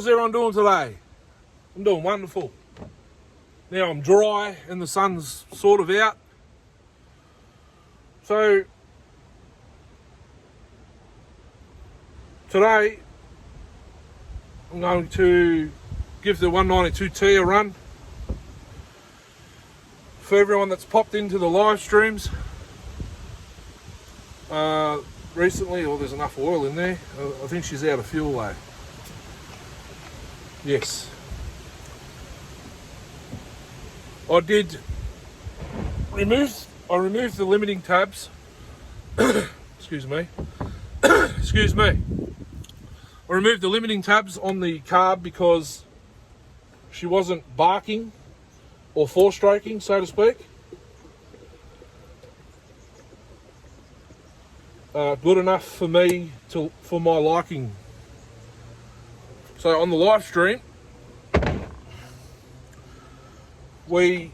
How's everyone doing today? I'm doing wonderful. Now I'm dry and the sun's sort of out. So today I'm going to give the 192T a run. For everyone that's popped into the live streams recently, there's enough oil in there. I think she's out of fuel though. Yes. I removed the limiting tabs. Excuse me. Excuse me. I removed the limiting tabs on the carb because she wasn't barking or four-stroking, so to speak. Good enough for me for my liking. So on the live stream, we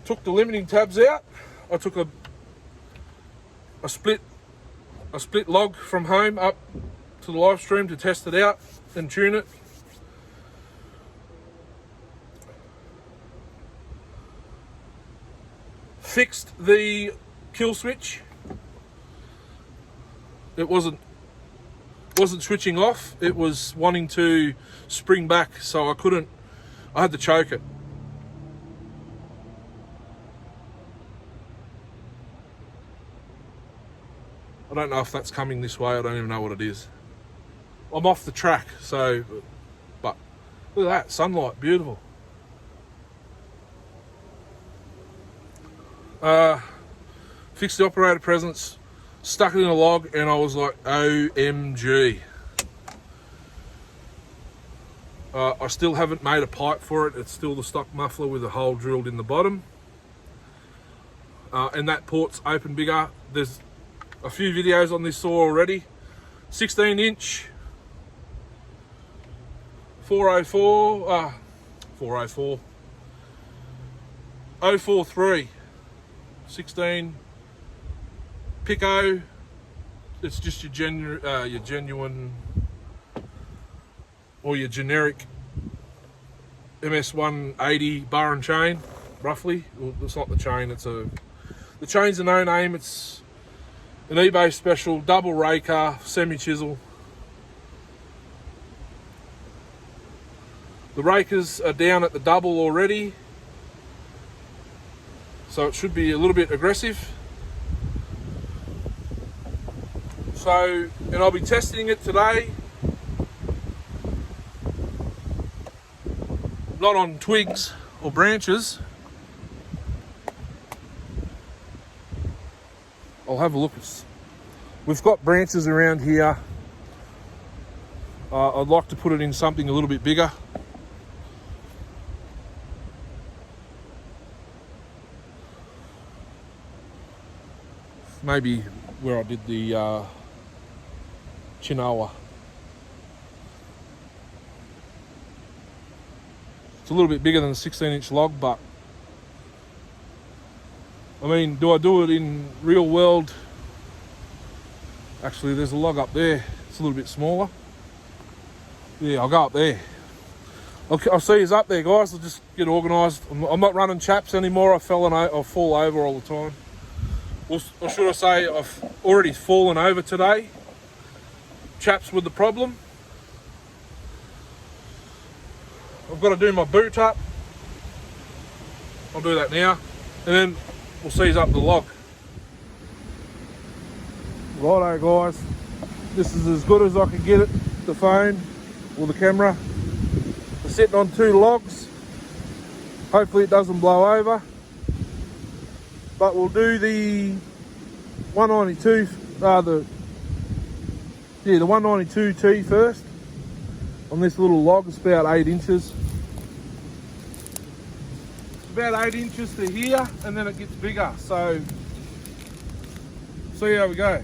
took the limiting tabs out. I took a split log from home up to the live stream to test it out and tune it. Fixed the kill switch. It wasn't switching off. It was wanting to spring back, so I had to choke it. I don't know if that's coming this way. I don't even know what it is. I'm off the track, so, but look at that, sunlight, beautiful. Fixed the operator presence, stuck it in a log, and I was like, OMG. I still haven't made a pipe for it. It's still the stock muffler with a hole drilled in the bottom. And that port's open bigger. There's a few videos on this saw already. 16 inch 404 043 16 Pico. It's just your genuine or your generic ms190 bar and chain, roughly. Well, it's not the chain, the chain's a no name. It's an eBay special, double raker, semi-chisel. The rakers are down at the double already, so it should be a little bit aggressive. So, and I'll be testing it today. Not on twigs or branches. I'll have a look. We've got branches around here. I'd like to put it in something a little bit bigger. Maybe where I did the Chinawa. It's a little bit bigger than a 16-inch log, but I mean, do I do it in real world? Actually, there's a log up there. It's a little bit smaller. Yeah, I'll go up there. I'll see you up there, guys. I'll just get organised. I'm not running chaps anymore. I fall over all the time. Or should I say, I've already fallen over today. Chaps with the problem. I've got to do my boot up. I'll do that now. And then we'll seize up the log. Righto, guys. This is as good as I can get it, the phone or the camera. We're sitting on 2 logs. Hopefully it doesn't blow over. But we'll do the 192, the 192T first. On this little log, it's about 8 inches. It's about 8 inches to here, and then it gets bigger. So, see how we go.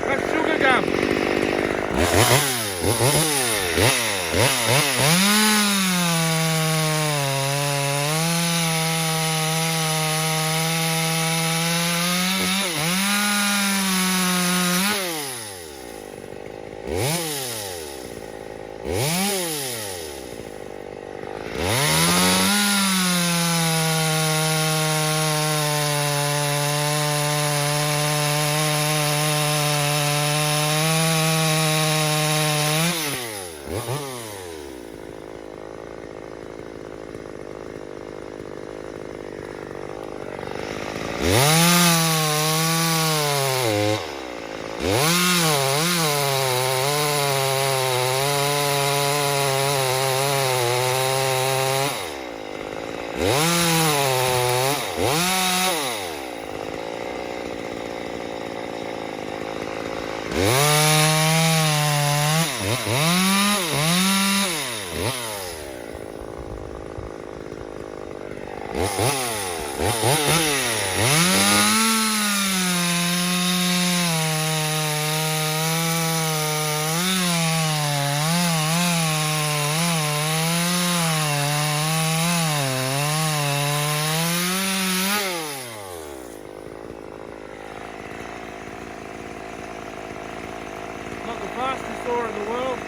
That's sugar gum. Not the fastest saw in the world.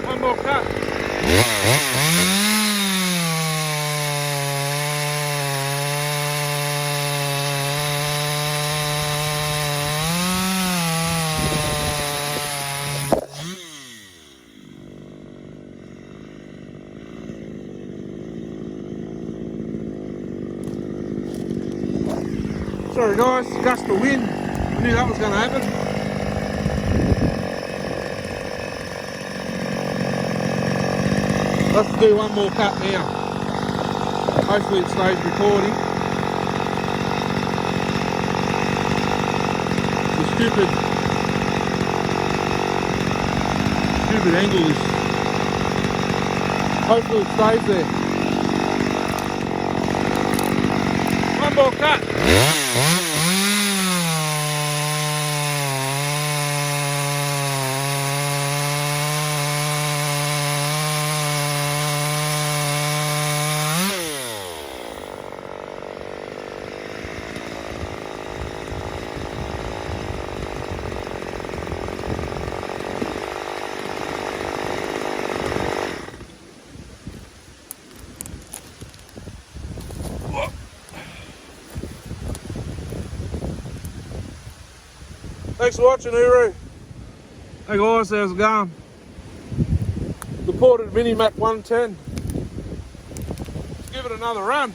One more cut. Sorry guys, gust of wind. I knew that was going to happen. Let's do one more cut now. Hopefully it stays recording. The stupid angle is. Hopefully it stays there. One more cut. Thanks for watching, Uru. Hey guys, how's it going? Reported Mini Mac 110. Let's give it another run.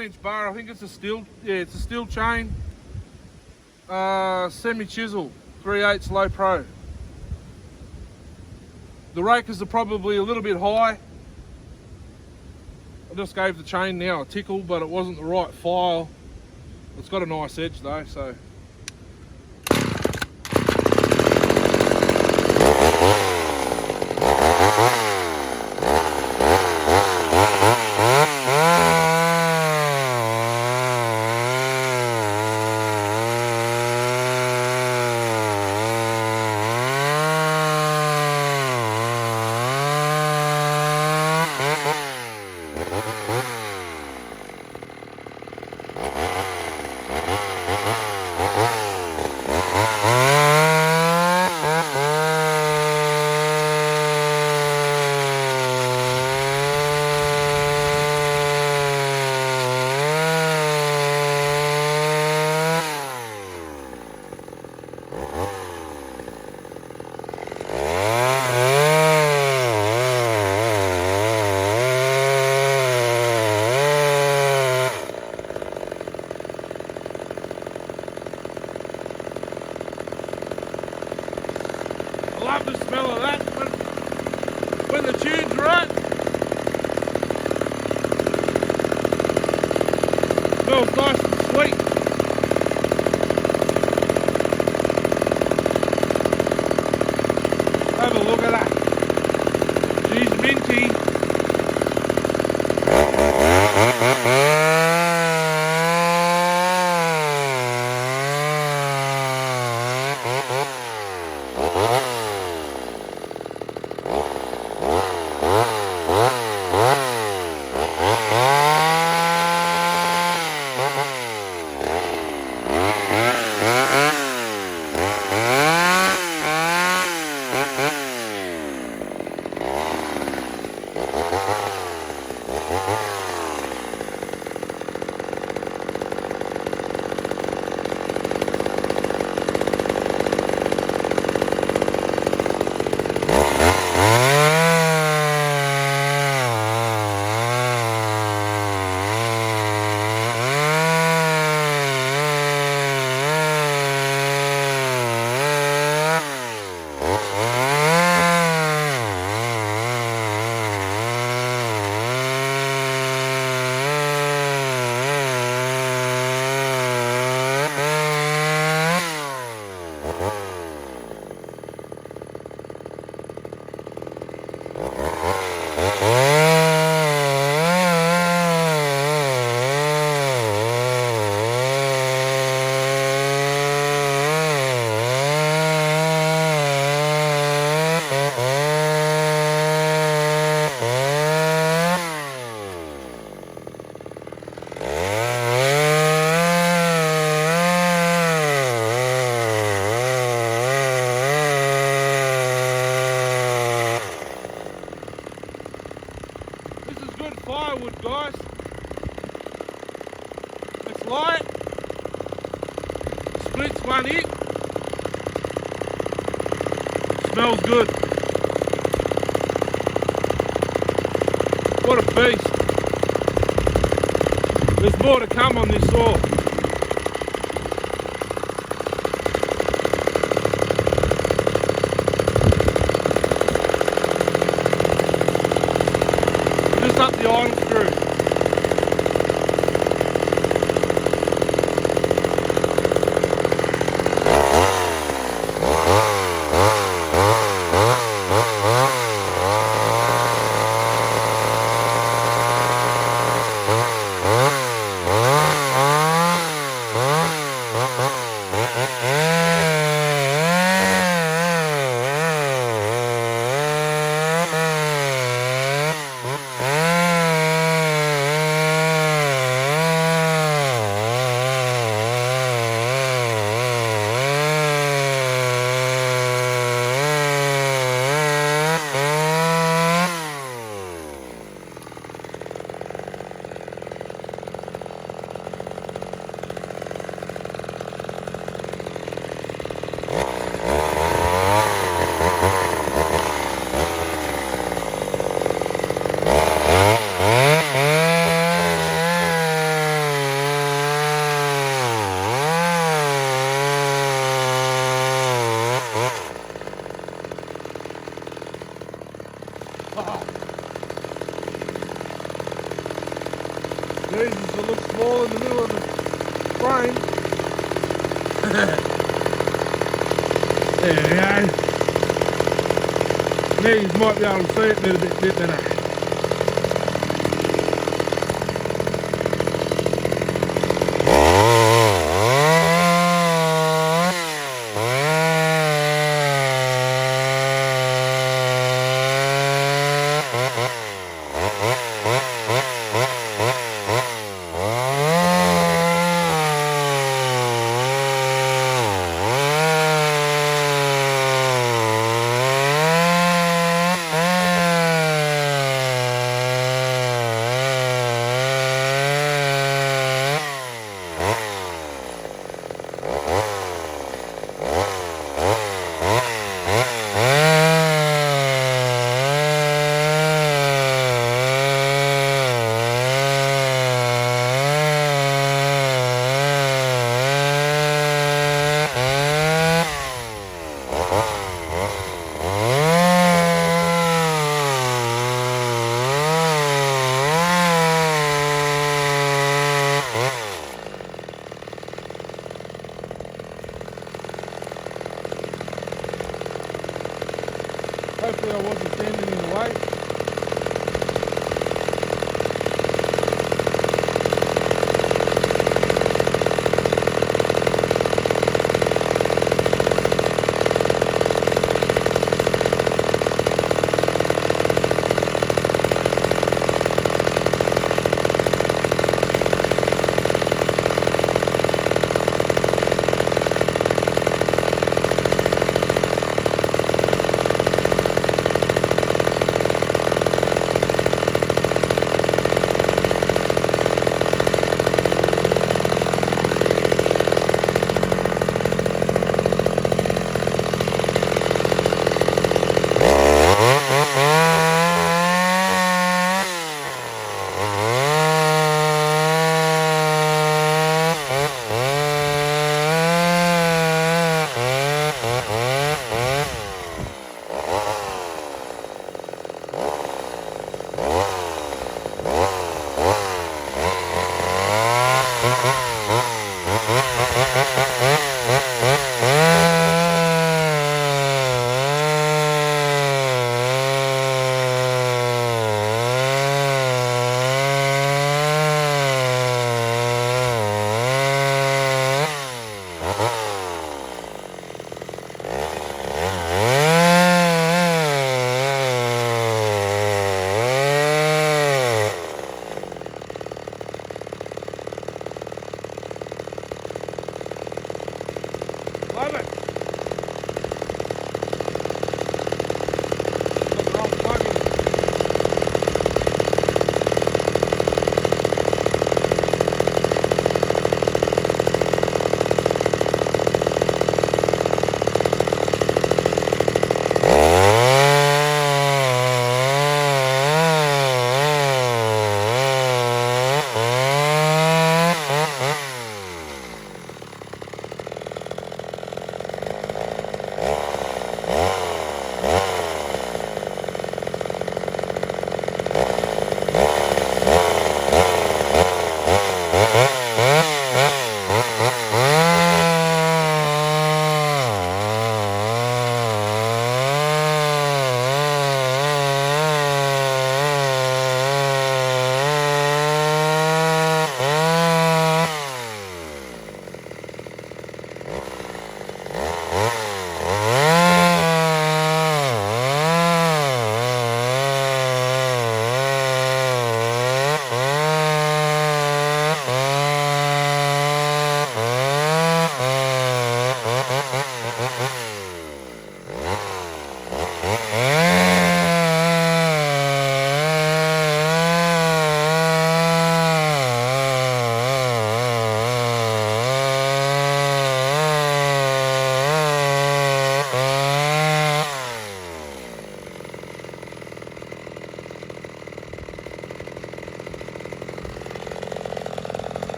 Inch bar. I think it's a Stihl. Yeah, it's a Stihl chain. Semi chisel, 3/8 low pro. The rakers are probably a little bit high. I just gave the chain now a tickle, but it wasn't the right file. It's got a nice edge though, so. I love the smell of that when the tune's right. Smells nice and sweet. Have a look at that. She's minty. This one here smells good. What a beast. There's more to come on this saw. Just up the idle screw. Jesus, it looks small in the middle of the frame. There we go. Now you might be able to see it a bit better. Hopefully I wasn't standing in the way.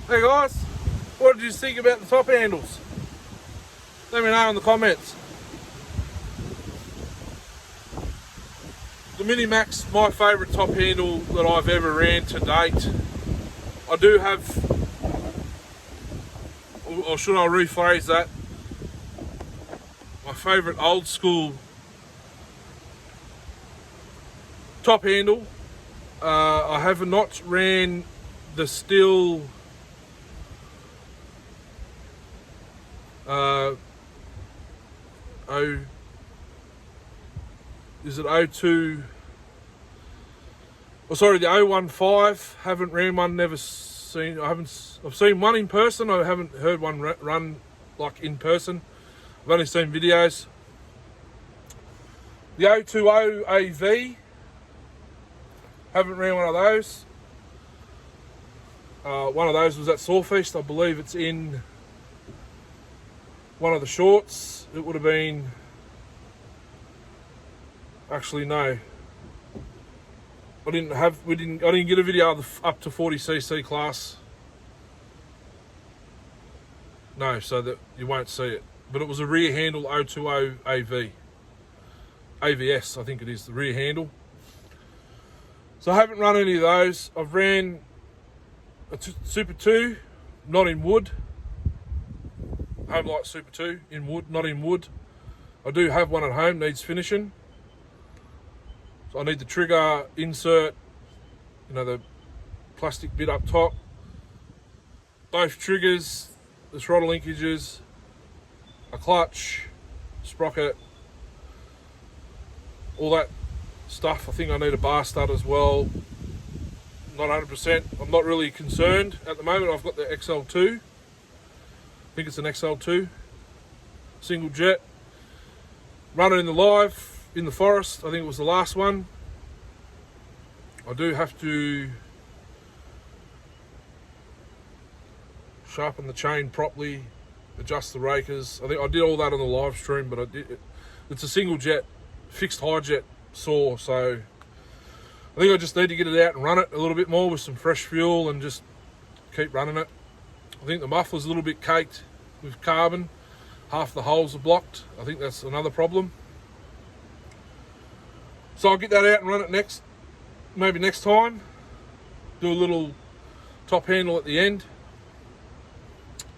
Hey guys, what did you think about the top handles? Let me know in the comments. The Mini Mac's my favourite top handle that I've ever ran to date. I do have, or should I rephrase that? My favourite old school top handle. I have not ran the Stihl is it 02? Oh, sorry, the 015. Haven't ran one. Never seen. I've seen one in person. I haven't heard one run like in person. I've only seen videos. The 020 AV. Haven't ran one of those. One of those was at Sawfeast. I believe it's in one of the shorts. It would have been. Actually, no. I didn't get a video of the up to 40cc class. No, so that you won't see it. But it was a rear handle 020 AV. AVS, I think it is, the rear handle. So I haven't run any of those. I've ran a Super 2, not in wood. Homelight Super 2 in wood, not in wood. I do have one at home, needs finishing. So I need the trigger insert, you know, the plastic bit up top. Both triggers, the throttle linkages, a clutch, sprocket, all that stuff. I think I need a bar stud as well. Not 100%. I'm not really concerned at the moment. I've got the XL2. I think it's an XL2. Single jet. Running in the live. In the forest, I think it was the last one. I do have to sharpen the chain properly, adjust the rakers. I think I did all that on the live stream, but it's a single jet, fixed high jet saw, so I think I just need to get it out and run it a little bit more with some fresh fuel and just keep running it. I think the muffler's a little bit caked with carbon. Half the holes are blocked. I think that's another problem. So I'll get that out and run it maybe next time. Do a little top handle at the end.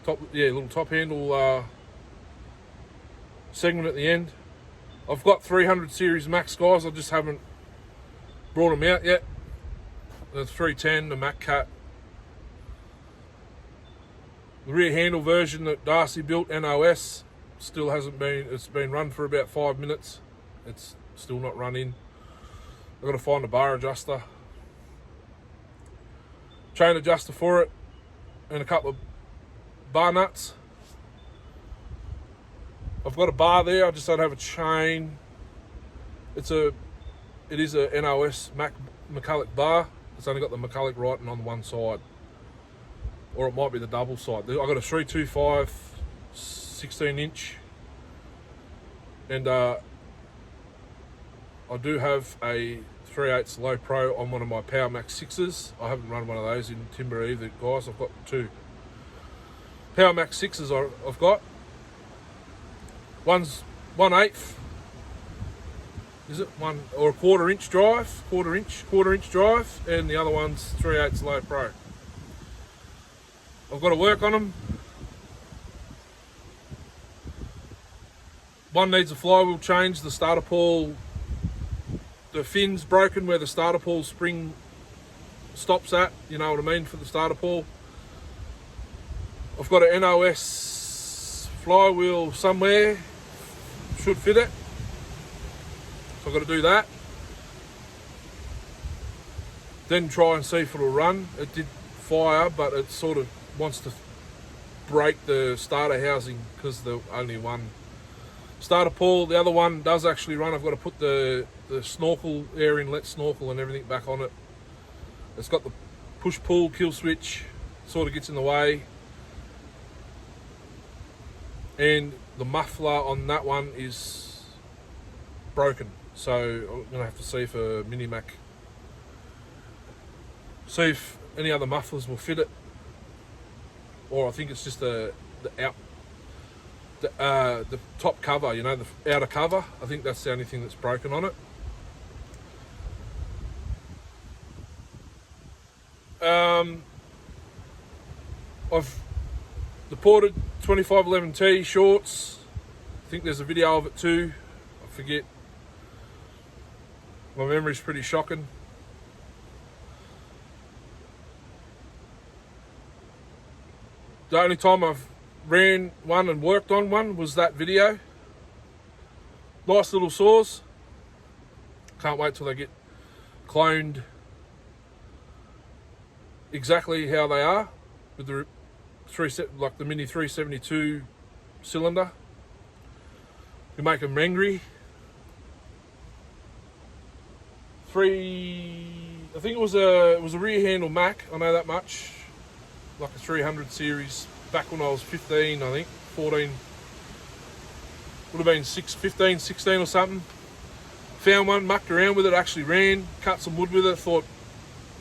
Little top handle segment at the end. I've got 300 series Max, guys. I just haven't brought them out yet. The 310, the Mac Cat. The rear handle version that Darcy built, NOS, still hasn't been, it's been run for about 5 minutes. It's still not run in. I've got to find a bar adjuster, chain adjuster for it, and a couple of bar nuts. I've got a bar there, I just don't have a chain. It is a NOS McCulloch bar. It's only got the McCulloch writing on one side, or it might be the double side. I've got a 325 16-inch, and I do have a 3/8 low pro on one of my Power Max 6s. I haven't run one of those in timber either, guys. I've got two Power Max 6s I've got. One's 1/8, is it? One or a quarter inch drive, quarter inch drive, and the other one's 3/8 low pro. I've got to work on them. One needs a flywheel change, the starter pawl. The fin's broken where the starter pawl spring stops at, you know what I mean, for the starter pawl. I've got an NOS flywheel somewhere, should fit it. So I've got to do that. Then try and see if it'll run. It did fire, but it sort of wants to break the starter housing because there's only one starter pawl. The other one does actually run. I've got to put the snorkel, air inlet snorkel and everything back on it. It's got the push-pull kill switch, sort of gets in the way. And the muffler on that one is broken. So I'm gonna have to see if a Mini Mac, see if any other mufflers will fit it. or I think it's just the top cover, you know, the outer cover. I think that's the only thing that's broken on it. I've deported 2511T shorts. I think there's a video of it too. I forget. My memory's pretty shocking. The only time I've ran one and worked on one was that video. Nice little saws. Can't wait till they get cloned exactly how they are with the like the mini 372 cylinder. You make them angry. I think it was a rear handle Mac. I know that much. Like a 300 series back when I was 15, I think 14. Would have been 15, 16 or something. Found one, mucked around with it, actually ran, cut some wood with it. Thought,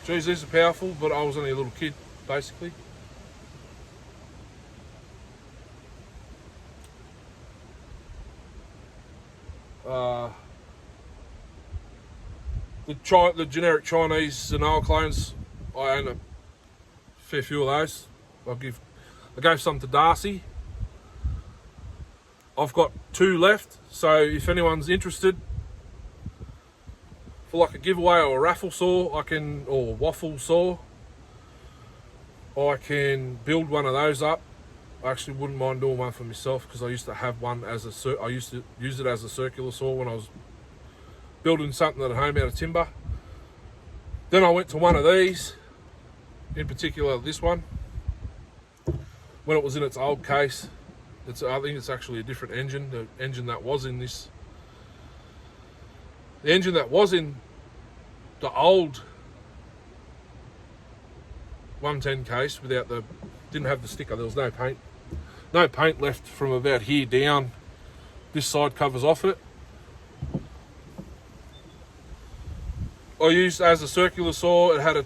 geez, these are powerful, but I was only a little kid, basically. The generic Chinese Zenoa clones, I own a fair few of those. I gave some to Darcy. I've got 2 left, so if anyone's interested for like a giveaway or a raffle saw, or waffle saw, I can build one of those up. I actually wouldn't mind doing one for myself because I used to have one I used to use it as a circular saw when I was building something at home out of timber. Then I went to one of these, in particular this one, when it was in its old case. I think it's actually a different engine. The engine that was in the old 110 case didn't have the sticker. There was no paint left from about here down. This side covers off it. I used as a circular saw. It had a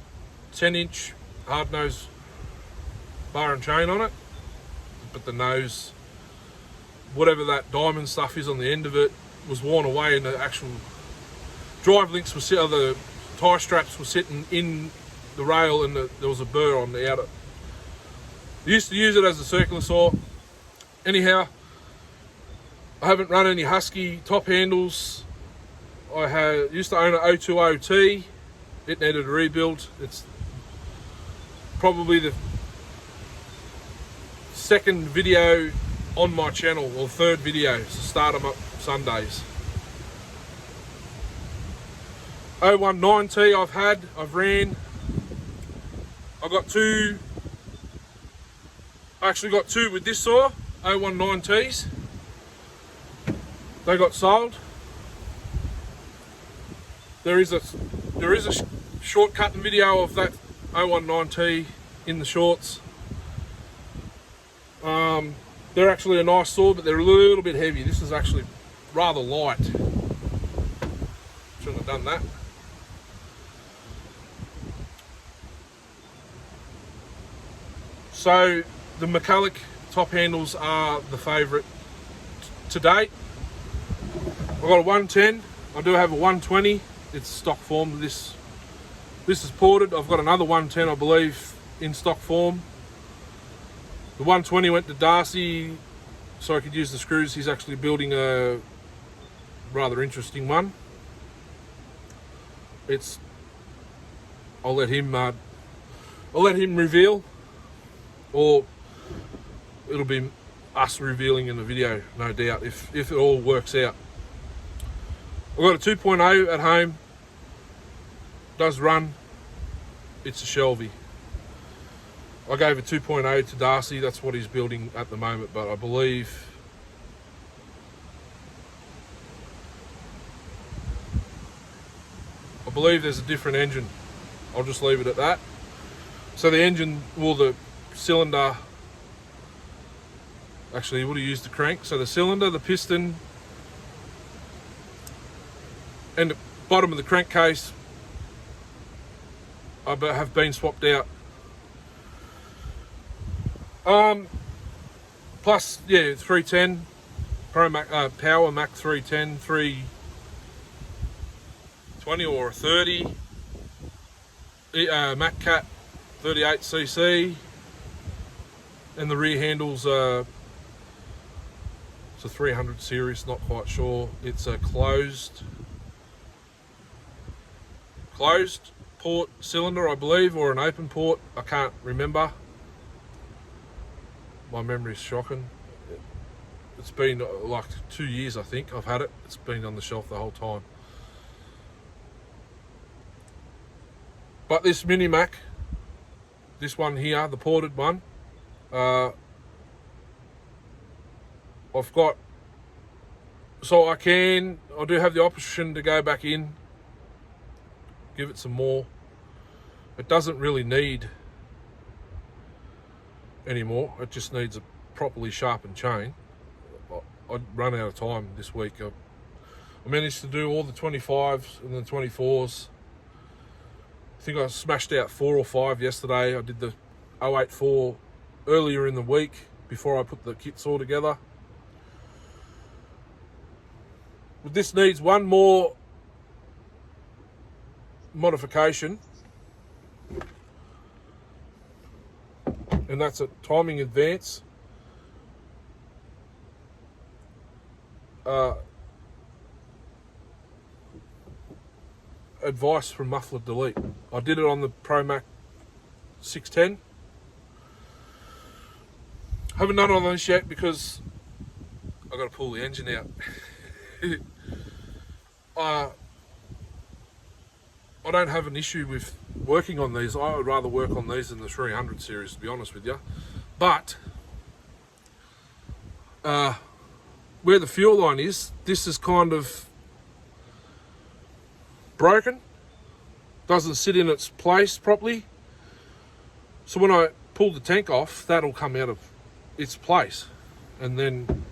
10-inch hard nose bar and chain on it, but the nose, whatever that diamond stuff is on the end of it, was worn away, and the actual drive links the tie straps were sitting in the rail, and there was a burr on the outer. I used to use it as a circular saw. Anyhow, I haven't run any Husky top handles. I used to own an 020T. It needed a rebuild. It's probably the second video on my channel, or third video, to start them up Sundays. 019T I've ran. I actually got 2 with this saw, 019Ts. They got sold. There is a shortcut video of that 019T in the shorts. They're actually a nice saw, but they're a little bit heavy. This is actually rather light. Shouldn't have done that. So the McCulloch top handles are the favourite to date. I've got a 110. I do have a 120. It's stock form. This is ported. I've got another 110, I believe, in stock form. The 120 went to Darcy so I could use the screws. He's actually building a rather interesting one. I'll let him reveal, or it'll be us revealing in the video, no doubt, if it all works out. I've got a 2.0 at home. Does run. It's a Shelby. I gave a 2.0 to Darcy. That's what he's building at the moment, but I believe there's a different engine. I'll just leave it at that. So the engine, the cylinder, actually he would have used the crank. So the cylinder, the piston, and the bottom of the crankcase have been swapped out. Plus, yeah, 310 Pro Mac, Power Mac 310, 320 or a 30, Mac Cat 38cc, and the rear handles it's a 300 series, not quite sure. It's a closed port cylinder, I believe, or an open port. I can't remember. My memory's shocking. It's been like 2 years, I think, I've had it. It's been on the shelf the whole time. But this Mini Mac, this one here, the ported one, I've got, so I do have the option to go back in, give it some more. It doesn't really need anymore. It just needs a properly sharpened chain. I'd run out of time this week. I managed to do all the 25s and the 24s. I think I smashed out 4 or 5 yesterday. I did the 084 earlier in the week before I put the kits all together. This needs one more modification, and that's a timing advance. Advice from Muffler Delete. I did it on the Pro Mac 610. Haven't done it on this yet because I've got to pull the engine out. I don't have an issue with working on these. I would rather work on these than the 300 series, to be honest with you. But where the fuel line is, this is kind of broken. Doesn't sit in its place properly. So when I pull the tank off, that'll come out of its place. And then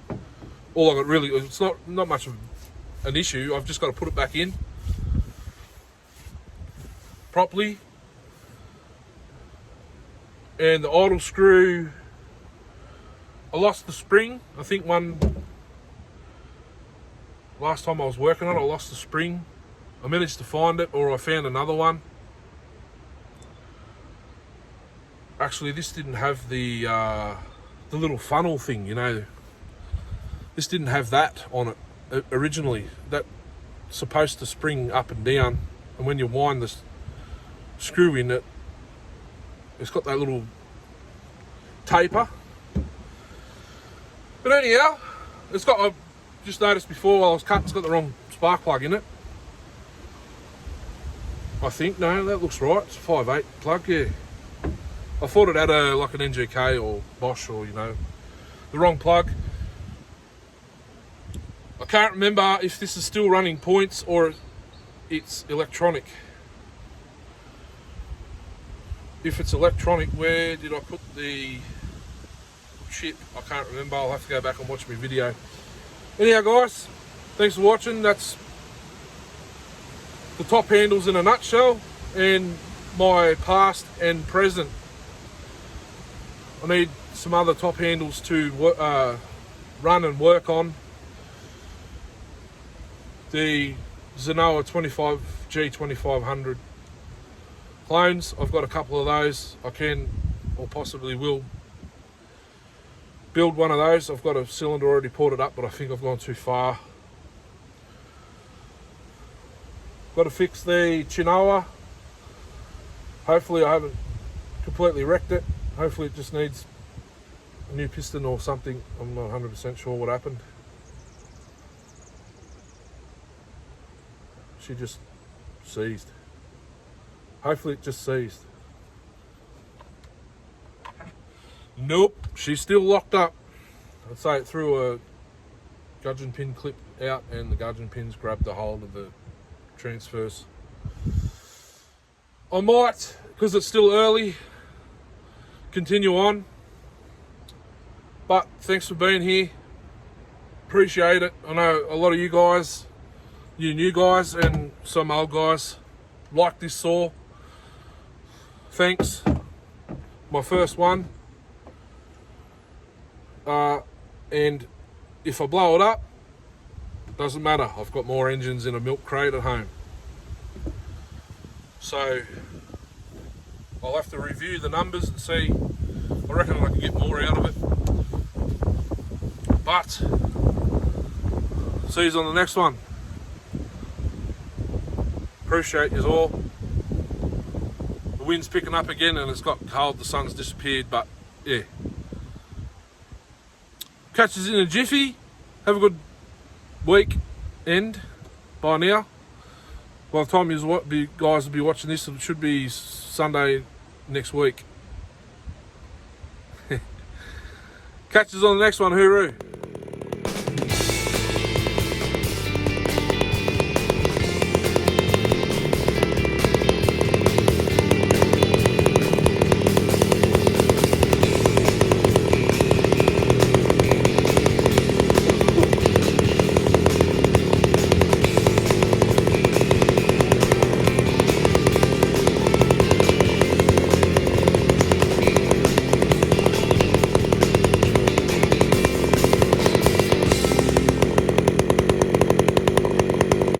all I got really, it's not much of an issue. I've just got to put it back in properly. And the idle screw, I lost the spring. I think last time I was working on it, I lost the spring. I managed to find it, or I found another one. Actually, this didn't have the little funnel thing, you know. This didn't have that on it originally. That's supposed to spring up and down, and when you wind the screw in it, it's got that little taper. But anyhow, I just noticed before while I was cutting, it's got the wrong spark plug in it. I think, no, that looks right. It's a 5.8 plug, yeah. I thought it had like an NGK or Bosch or, you know, the wrong plug. I can't remember if this is still running points or it's electronic. If it's electronic, where did I put the chip? I can't remember. I'll have to go back and watch my video. Anyhow, guys, thanks for watching. That's the top handles in a nutshell, and my past and present. I need some other top handles to run and work on. The Zenoa 25G2500 clones, I've got a couple of those. I can, or possibly will, build one of those. I've got a cylinder already ported up, but I think I've gone too far. Got to fix the Chinoa. Hopefully I haven't completely wrecked it. Hopefully it just needs a new piston or something. I'm not 100% sure what happened. She just seized. Hopefully it just seized. Nope, she's still locked up. I'd say it threw a gudgeon pin clip out and the gudgeon pins grabbed the hold of the transfers. I might, because it's still early, continue on. But thanks for being here. Appreciate it. I know a lot of you guys, you new guys and some old guys, like this saw. Thanks. My first one. and if I blow it up, doesn't matter. I've got more engines in a milk crate at home. So I'll have to review the numbers and see. I reckon I can get more out of it. But see you on the next one. Appreciate you all. The wind's picking up again and it's got cold, the sun's disappeared, but yeah. Catch us in a jiffy. Have a good week end by now. By the time you guys will be watching this, it should be Sunday next week. Catch us on the next one, hooroo.